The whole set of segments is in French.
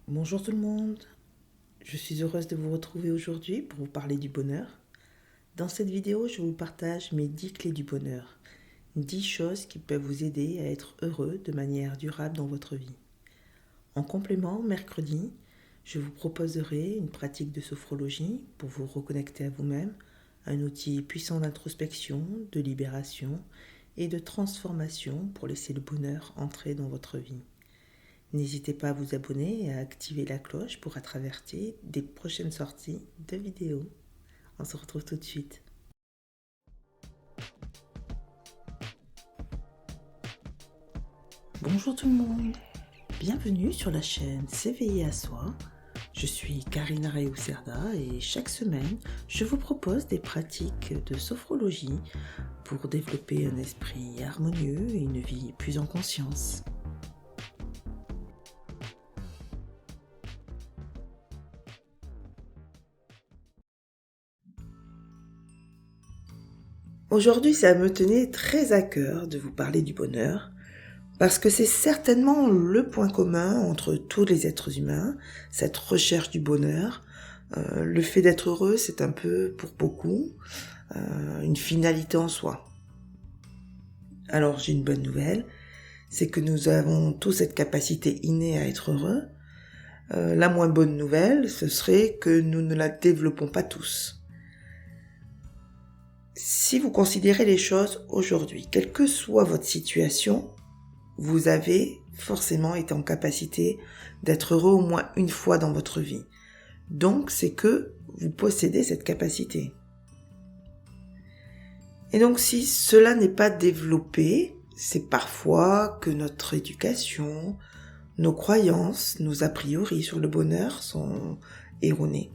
Bonjour tout le monde, je suis heureuse de vous retrouver aujourd'hui pour vous parler du bonheur. Dans cette vidéo, je vous partage mes 10 clés du bonheur, 10 choses qui peuvent vous aider à être heureux de manière durable dans votre vie. En complément, mercredi, je vous proposerai une pratique de sophrologie pour vous reconnecter à vous-même, un outil puissant d'introspection, de libération et de transformation pour laisser le bonheur entrer dans votre vie. N'hésitez pas à vous abonner et à activer la cloche pour être averti des prochaines sorties de vidéos. On se retrouve tout de suite. Bonjour tout le monde, bienvenue sur la chaîne S'éveiller à soi. Je suis Karina Reusserda et chaque semaine, je vous propose des pratiques de sophrologie pour développer un esprit harmonieux et une vie plus en conscience. Aujourd'hui, ça me tenait très à cœur de vous parler du bonheur, parce que c'est certainement le point commun entre tous les êtres humains, cette recherche du bonheur. Le fait d'être heureux, c'est un peu, pour beaucoup, une finalité en soi. Alors j'ai une bonne nouvelle, c'est que nous avons tous cette capacité innée à être heureux. La moins bonne nouvelle, ce serait que nous ne la développons pas tous. Si vous considérez les choses aujourd'hui, quelle que soit votre situation, vous avez forcément été en capacité d'être heureux au moins une fois dans votre vie. Donc, c'est que vous possédez cette capacité. Et donc, si cela n'est pas développé, c'est parfois que notre éducation, nos croyances, nos a priori sur le bonheur sont erronés.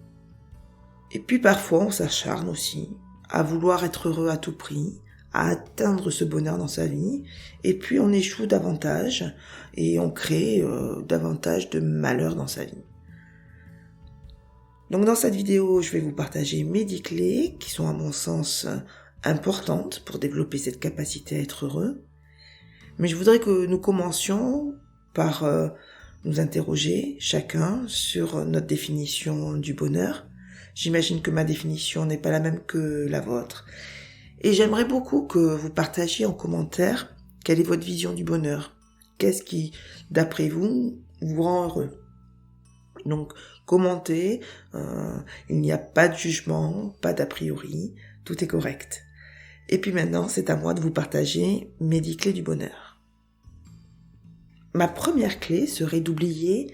Et puis parfois, on s'acharne aussi à vouloir être heureux à tout prix, à atteindre ce bonheur dans sa vie, et puis on échoue davantage et on crée davantage de malheur dans sa vie. Donc dans cette vidéo, je vais vous partager mes 10 clés qui sont à mon sens importantes pour développer cette capacité à être heureux. Mais je voudrais que nous commencions par nous interroger chacun sur notre définition du bonheur. J'imagine que ma définition n'est pas la même que la vôtre. Et j'aimerais beaucoup que vous partagiez en commentaire quelle est votre vision du bonheur. Qu'est-ce qui, d'après vous, vous rend heureux? Donc, commentez, il n'y a pas de jugement, pas d'a priori, tout est correct. Et puis maintenant, c'est à moi de vous partager mes 10 clés du bonheur. Ma première clé serait d'oublier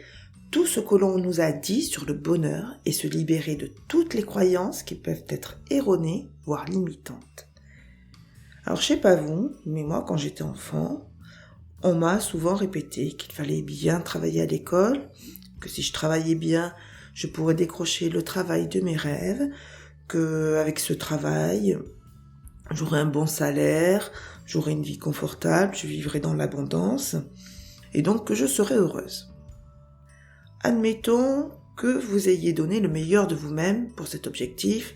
tout ce que l'on nous a dit sur le bonheur et se libérer de toutes les croyances qui peuvent être erronées, voire limitantes. Alors, je sais pas vous, mais moi, quand j'étais enfant, on m'a souvent répété qu'il fallait bien travailler à l'école, que si je travaillais bien, je pourrais décrocher le travail de mes rêves, qu'avec ce travail, j'aurais un bon salaire, j'aurais une vie confortable, je vivrais dans l'abondance, et donc que je serais heureuse. Admettons que vous ayez donné le meilleur de vous-même pour cet objectif,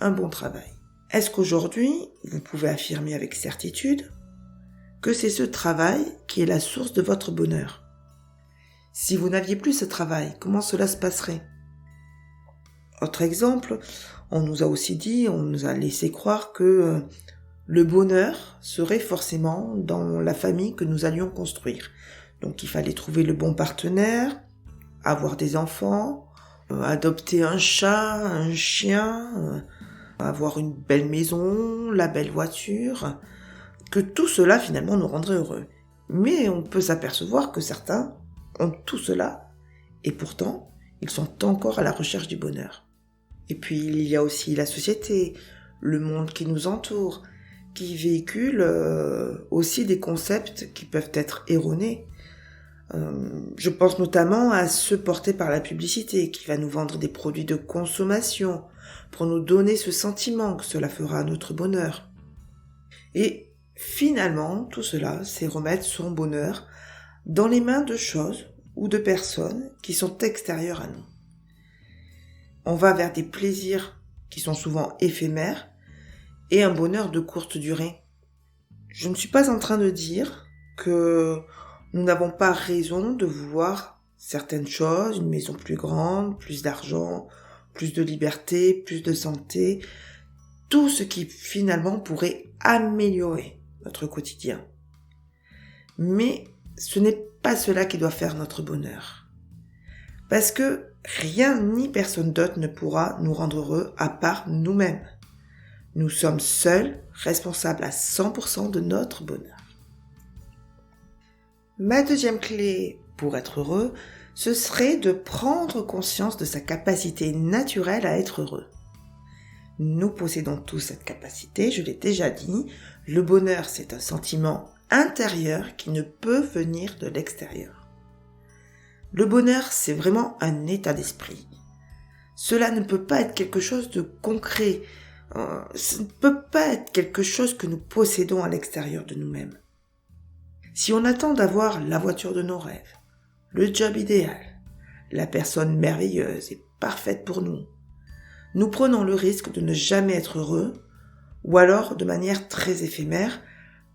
un bon travail. Est-ce qu'aujourd'hui, vous pouvez affirmer avec certitude que c'est ce travail qui est la source de votre bonheur? Si vous n'aviez plus ce travail, comment cela se passerait? Autre exemple, on nous a aussi dit, on nous a laissé croire que le bonheur serait forcément dans la famille que nous allions construire. Donc il fallait trouver le bon partenaire, avoir des enfants, adopter un chat, un chien, avoir une belle maison, la belle voiture, que tout cela finalement nous rendrait heureux. Mais on peut s'apercevoir que certains ont tout cela, et pourtant, ils sont encore à la recherche du bonheur. Et puis il y a aussi la société, le monde qui nous entoure, qui véhicule aussi des concepts qui peuvent être erronés. Je pense notamment à ceux portés par la publicité qui va nous vendre des produits de consommation pour nous donner ce sentiment que cela fera notre bonheur. Et finalement, tout cela, c'est remettre son bonheur dans les mains de choses ou de personnes qui sont extérieures à nous. On va vers des plaisirs qui sont souvent éphémères et un bonheur de courte durée. Je ne suis pas en train de dire que nous n'avons pas raison de vouloir certaines choses, une maison plus grande, plus d'argent, plus de liberté, plus de santé, tout ce qui finalement pourrait améliorer notre quotidien. Mais ce n'est pas cela qui doit faire notre bonheur. Parce que rien ni personne d'autre ne pourra nous rendre heureux à part nous-mêmes. Nous sommes seuls responsables à 100% de notre bonheur. Ma deuxième clé pour être heureux, ce serait de prendre conscience de sa capacité naturelle à être heureux. Nous possédons tous cette capacité, je l'ai déjà dit. Le bonheur, c'est un sentiment intérieur qui ne peut venir de l'extérieur. Le bonheur, c'est vraiment un état d'esprit. Cela ne peut pas être quelque chose de concret. Ce ne peut pas être quelque chose que nous possédons à l'extérieur de nous-mêmes. Si on attend d'avoir la voiture de nos rêves, le job idéal, la personne merveilleuse et parfaite pour nous, nous prenons le risque de ne jamais être heureux, ou alors de manière très éphémère,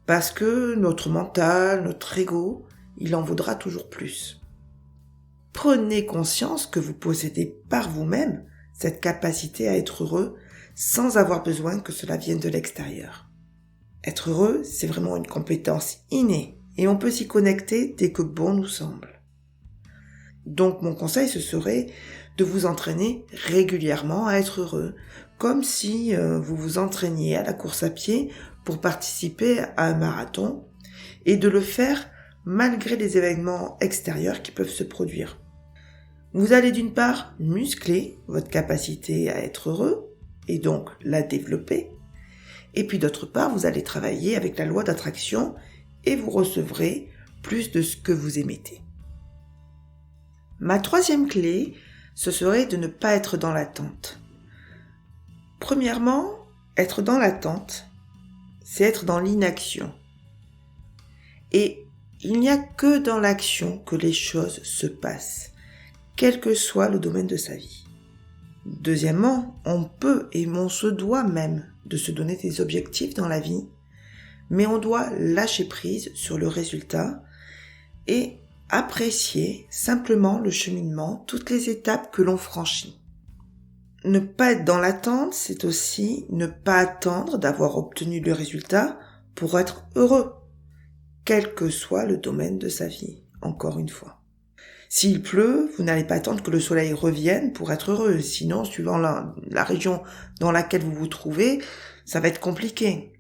parce que notre mental, notre ego, il en voudra toujours plus. Prenez conscience que vous possédez par vous-même cette capacité à être heureux sans avoir besoin que cela vienne de l'extérieur. Être heureux, c'est vraiment une compétence innée et on peut s'y connecter dès que bon nous semble. Donc mon conseil, ce serait de vous entraîner régulièrement à être heureux, comme si vous vous entraîniez à la course à pied pour participer à un marathon et de le faire malgré les événements extérieurs qui peuvent se produire. Vous allez d'une part muscler votre capacité à être heureux et donc la développer, et puis d'autre part vous allez travailler avec la loi d'attraction et vous recevrez plus de ce que vous émettez. Ma troisième clé, ce serait de ne pas être dans l'attente. Premièrement, être dans l'attente, c'est être dans l'inaction. Et il n'y a que dans l'action que les choses se passent, quel que soit le domaine de sa vie. Deuxièmement, on peut et on se doit même de se donner des objectifs dans la vie, mais on doit lâcher prise sur le résultat et apprécier simplement le cheminement, toutes les étapes que l'on franchit. Ne pas être dans l'attente, c'est aussi ne pas attendre d'avoir obtenu le résultat pour être heureux, quel que soit le domaine de sa vie, encore une fois. S'il pleut, vous n'allez pas attendre que le soleil revienne pour être heureux, sinon, suivant la région dans laquelle vous vous trouvez, ça va être compliqué.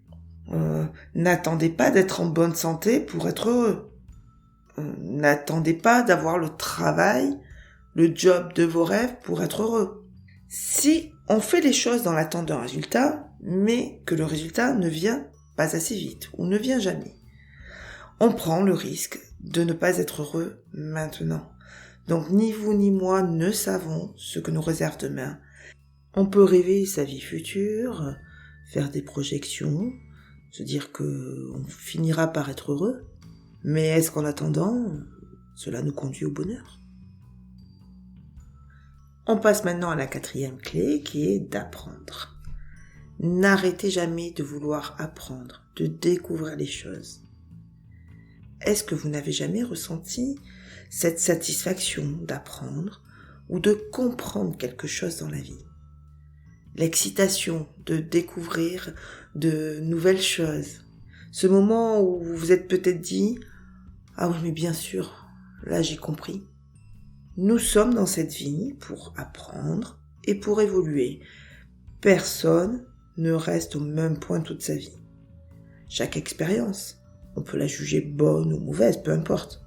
N'attendez pas d'être en bonne santé pour être heureux. N'attendez pas d'avoir le travail, le job de vos rêves pour être heureux. Si on fait les choses dans l'attente d'un résultat, mais que le résultat ne vient pas assez vite ou ne vient jamais, on prend le risque de ne pas être heureux maintenant. Donc ni vous ni moi ne savons ce que nous réserve demain. On peut rêver sa vie future, faire des projections, se dire que on finira par être heureux, mais est-ce qu'en attendant, cela nous conduit au bonheur ? On passe maintenant à la quatrième clé qui est d'apprendre. N'arrêtez jamais de vouloir apprendre, de découvrir les choses. Est-ce que vous n'avez jamais ressenti cette satisfaction d'apprendre ou de comprendre quelque chose dans la vie ? L'excitation de découvrir de nouvelles choses. Ce moment où vous vous êtes peut-être dit « Ah oui, mais bien sûr, là j'ai compris ». Nous sommes dans cette vie pour apprendre et pour évoluer. Personne ne reste au même point toute sa vie. Chaque expérience, on peut la juger bonne ou mauvaise, peu importe.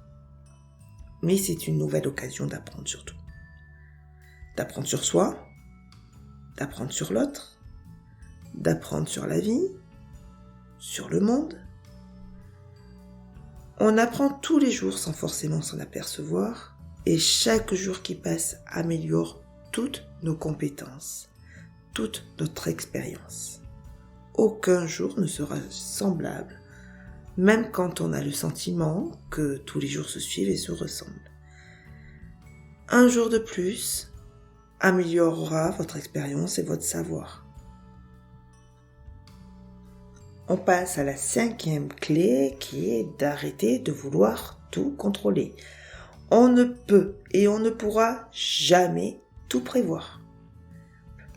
Mais c'est une nouvelle occasion d'apprendre sur tout. D'apprendre sur soi, d'apprendre sur l'autre, d'apprendre sur la vie, sur le monde. On apprend tous les jours sans forcément s'en apercevoir. Et chaque jour qui passe améliore toutes nos compétences, toute notre expérience. Aucun jour ne sera semblable, même quand on a le sentiment que tous les jours se suivent et se ressemblent. Un jour de plus améliorera votre expérience et votre savoir. On passe à la cinquième clé qui est d'arrêter de vouloir tout contrôler. On ne peut et on ne pourra jamais tout prévoir.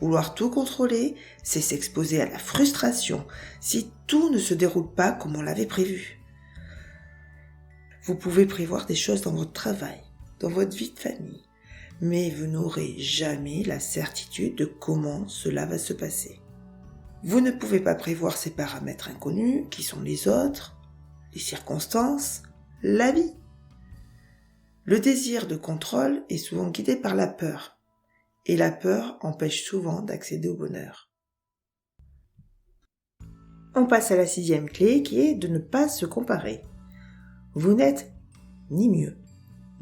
Vouloir tout contrôler, c'est s'exposer à la frustration si tout ne se déroule pas comme on l'avait prévu. Vous pouvez prévoir des choses dans votre travail, dans votre vie de famille, mais vous n'aurez jamais la certitude de comment cela va se passer. Vous ne pouvez pas prévoir ces paramètres inconnus qui sont les autres, les circonstances, la vie. Le désir de contrôle est souvent guidé par la peur, et la peur empêche souvent d'accéder au bonheur. On passe à la 6e clé qui est de ne pas se comparer. Vous n'êtes ni mieux,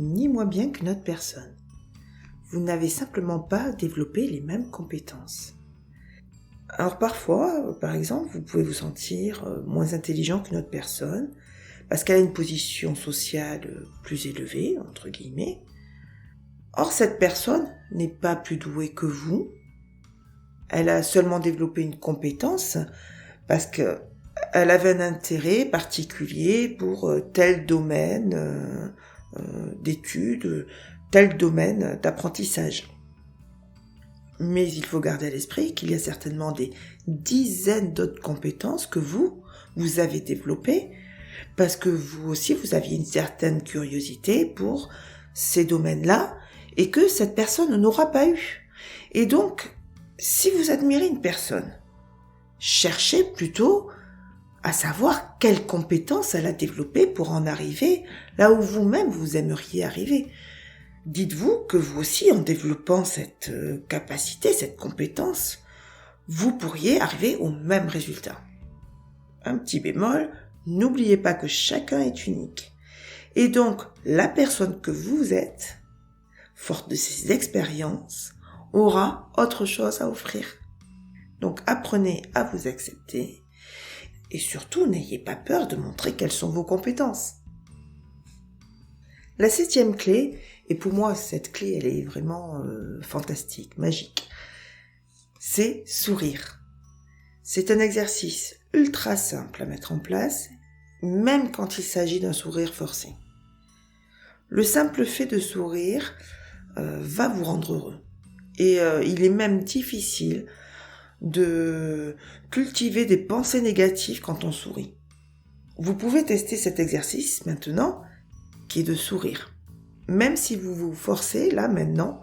ni moins bien qu'une autre personne. Vous n'avez simplement pas développé les mêmes compétences. Alors parfois, par exemple, vous pouvez vous sentir moins intelligent qu'une autre personne parce qu'elle a une position sociale plus élevée, entre guillemets. Or, cette personne n'est pas plus douée que vous. Elle a seulement développé une compétence parce qu'elle avait un intérêt particulier pour tel domaine d'études, tel domaine d'apprentissage. Mais il faut garder à l'esprit qu'il y a certainement des dizaines d'autres compétences que vous avez développées parce que vous aussi, vous aviez une certaine curiosité pour ces domaines-là et que cette personne n'aura pas eu. Et donc, si vous admirez une personne, cherchez plutôt à savoir quelles compétences elle a développées pour en arriver là où vous-même vous aimeriez arriver. Dites-vous que vous aussi, en développant cette capacité, cette compétence, vous pourriez arriver au même résultat. Un petit bémol, n'oubliez pas que chacun est unique. Et donc, la personne que vous êtes, forte de ses expériences, aura autre chose à offrir. Donc, apprenez à vous accepter et surtout, n'ayez pas peur de montrer quelles sont vos compétences. La 7e clé, et pour moi, cette clé, elle est vraiment fantastique, magique, c'est sourire. C'est un exercice ultra simple à mettre en place, même quand il s'agit d'un sourire forcé. Le simple fait de sourire va vous rendre heureux. Et il est même difficile de cultiver des pensées négatives quand on sourit. Vous pouvez tester cet exercice maintenant, qui est de sourire. Même si vous vous forcez, là, maintenant,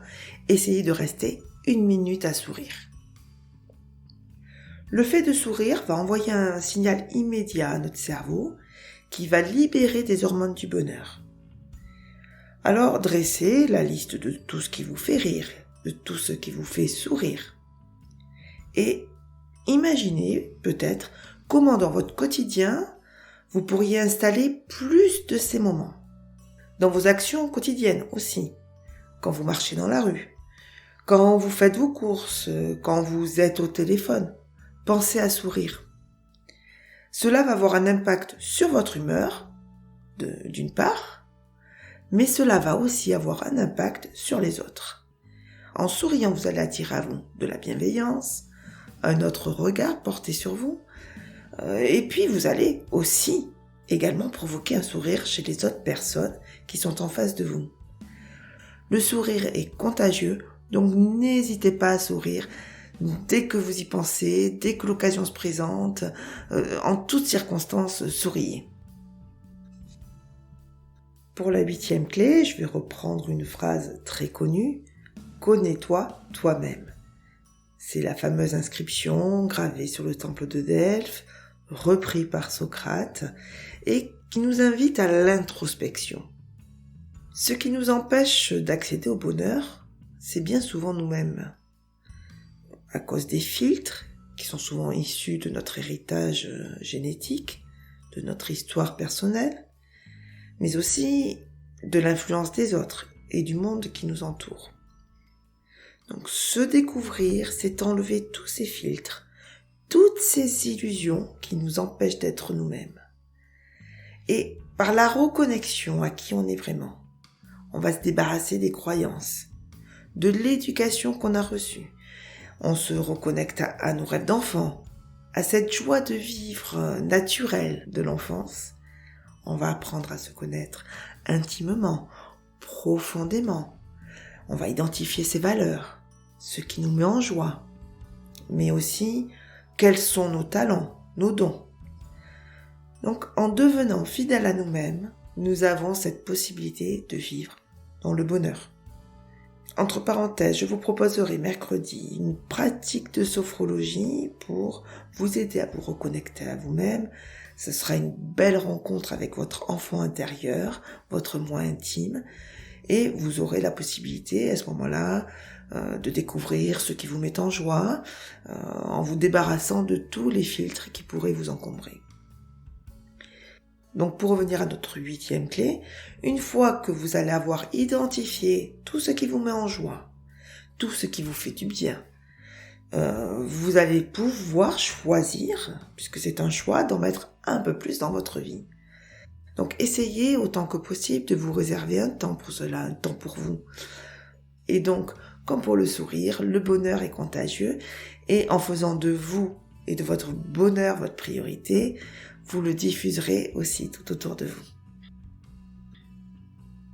essayez de rester 1 minute à sourire. Le fait de sourire va envoyer un signal immédiat à notre cerveau qui va libérer des hormones du bonheur. Alors, dressez la liste de tout ce qui vous fait rire, de tout ce qui vous fait sourire. Et imaginez peut-être comment dans votre quotidien, vous pourriez installer plus de ces moments. Dans vos actions quotidiennes aussi, quand vous marchez dans la rue, quand vous faites vos courses, quand vous êtes au téléphone, pensez à sourire. Cela va avoir un impact sur votre humeur, d'une part, mais cela va aussi avoir un impact sur les autres. En souriant, vous allez attirer à vous de la bienveillance, un autre regard porté sur vous, et puis vous allez aussi également provoquer un sourire chez les autres personnes qui sont en face de vous. Le sourire est contagieux, donc n'hésitez pas à sourire dès que vous y pensez, dès que l'occasion se présente, en toutes circonstances, souriez. Pour la 8e clé, je vais reprendre une phrase très connue, « Connais-toi toi-même ». C'est la fameuse inscription gravée sur le temple de Delphes, repris par Socrate, et qui nous invite à l'introspection. Ce qui nous empêche d'accéder au bonheur, c'est bien souvent nous-mêmes. À cause des filtres, qui sont souvent issus de notre héritage génétique, de notre histoire personnelle, mais aussi de l'influence des autres et du monde qui nous entoure. Donc se découvrir, c'est enlever tous ces filtres, toutes ces illusions qui nous empêchent d'être nous-mêmes. Et par la reconnexion à qui on est vraiment, on va se débarrasser des croyances, de l'éducation qu'on a reçue. On se reconnecte à nos rêves d'enfant, à cette joie de vivre naturelle de l'enfance. On va apprendre à se connaître intimement profondément. On va identifier ses valeurs, ce qui nous met en joie, mais aussi quels sont nos talents, nos dons. Donc, en devenant fidèles à nous-mêmes, nous avons cette possibilité de vivre dans le bonheur. Entre parenthèses, je vous proposerai mercredi une pratique de sophrologie pour vous aider à vous reconnecter à vous-même. Ce sera une belle rencontre avec votre enfant intérieur, votre moi intime, et vous aurez la possibilité à ce moment-là de découvrir ce qui vous met en joie, en vous débarrassant de tous les filtres qui pourraient vous encombrer. Donc pour revenir à notre 8e clé, une fois que vous allez avoir identifié tout ce qui vous met en joie, tout ce qui vous fait du bien, vous allez pouvoir choisir, puisque c'est un choix, d'en mettre un peu plus dans votre vie. Donc essayez autant que possible de vous réserver un temps pour cela, un temps pour vous. Et donc, comme pour le sourire, le bonheur est contagieux, et en faisant de vous et de votre bonheur votre priorité, vous le diffuserez aussi tout autour de vous.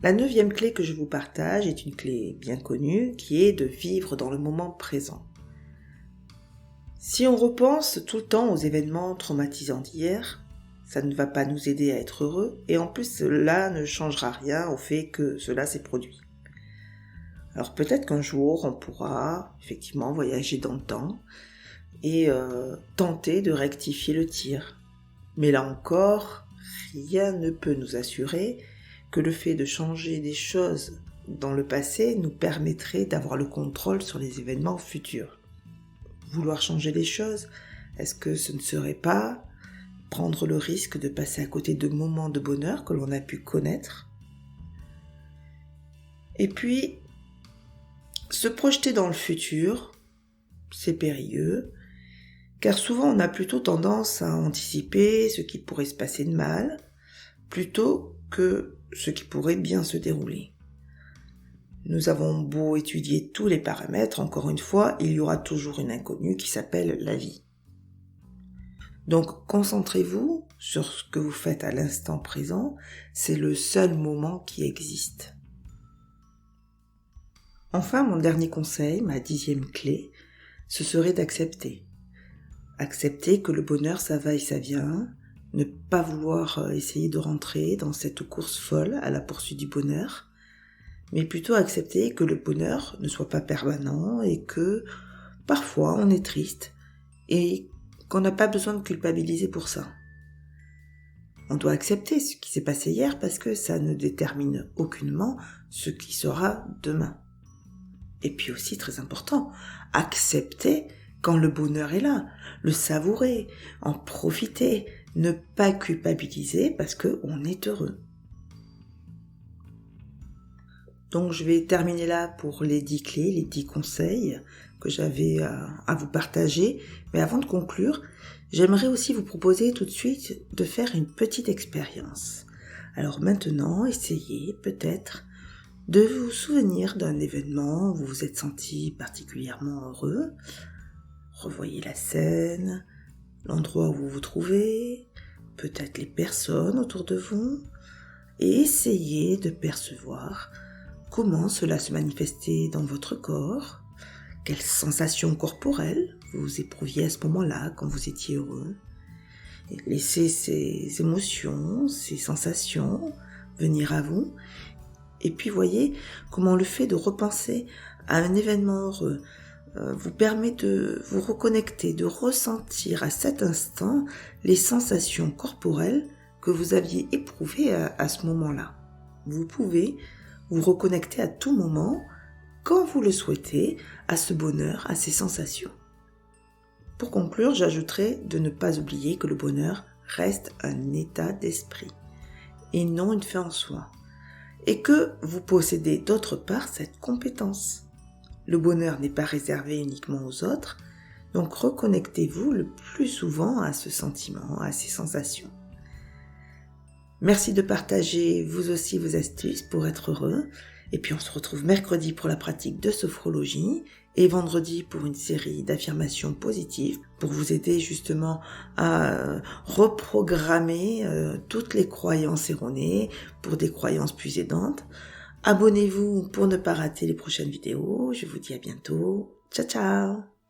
La 9e clé que je vous partage est une clé bien connue qui est de vivre dans le moment présent. Si on repense tout le temps aux événements traumatisants d'hier, ça ne va pas nous aider à être heureux et en plus cela ne changera rien au fait que cela s'est produit. Alors peut-être qu'un jour on pourra effectivement voyager dans le temps et tenter de rectifier le tir. Mais là encore, rien ne peut nous assurer que le fait de changer des choses dans le passé nous permettrait d'avoir le contrôle sur les événements futurs. Vouloir changer les choses, est-ce que ce ne serait pas prendre le risque de passer à côté de moments de bonheur que l'on a pu connaître ? Et puis, se projeter dans le futur, c'est périlleux, car souvent on a plutôt tendance à anticiper ce qui pourrait se passer de mal, plutôt que ce qui pourrait bien se dérouler. Nous avons beau étudier tous les paramètres, encore une fois, il y aura toujours une inconnue qui s'appelle la vie. Donc concentrez-vous sur ce que vous faites à l'instant présent, c'est le seul moment qui existe. Enfin, mon dernier conseil, ma 10e clé, ce serait d'accepter. Accepter que le bonheur ça va et ça vient, ne pas vouloir essayer de rentrer dans cette course folle à la poursuite du bonheur, mais plutôt accepter que le bonheur ne soit pas permanent et que parfois on est triste et qu'on n'a pas besoin de culpabiliser pour ça. On doit accepter ce qui s'est passé hier parce que ça ne détermine aucunement ce qui sera demain. Et puis aussi, très important, accepter quand le bonheur est là, le savourer, en profiter, ne pas culpabiliser parce qu'on est heureux. Donc je vais terminer là pour les 10 clés, les 10 conseils que j'avais à vous partager. Mais avant de conclure, j'aimerais aussi vous proposer tout de suite de faire une petite expérience. Alors maintenant, essayez peut-être de vous souvenir d'un événement où vous vous êtes senti particulièrement heureux. Revoyez la scène, l'endroit où vous vous trouvez, peut-être les personnes autour de vous, et essayez de percevoir comment cela se manifestait dans votre corps, quelles sensations corporelles vous éprouviez à ce moment-là quand vous étiez heureux. Et laissez ces émotions, ces sensations venir à vous. Et puis voyez comment le fait de repenser à un événement heureux vous permet de vous reconnecter, de ressentir à cet instant les sensations corporelles que vous aviez éprouvées à ce moment-là. Vous pouvez vous reconnecter à tout moment, quand vous le souhaitez, à ce bonheur, à ces sensations. Pour conclure, j'ajouterai de ne pas oublier que le bonheur reste un état d'esprit et non une fin en soi. Et que vous possédez d'autre part cette compétence. Le bonheur n'est pas réservé uniquement aux autres, donc reconnectez-vous le plus souvent à ce sentiment, à ces sensations. Merci de partager vous aussi vos astuces pour être heureux, et puis on se retrouve mercredi pour la pratique de sophrologie et vendredi pour une série d'affirmations positives pour vous aider justement à reprogrammer toutes les croyances erronées pour des croyances plus aidantes, Abonnez-vous pour ne pas rater les prochaines vidéos. Je vous dis à bientôt. Ciao, ciao!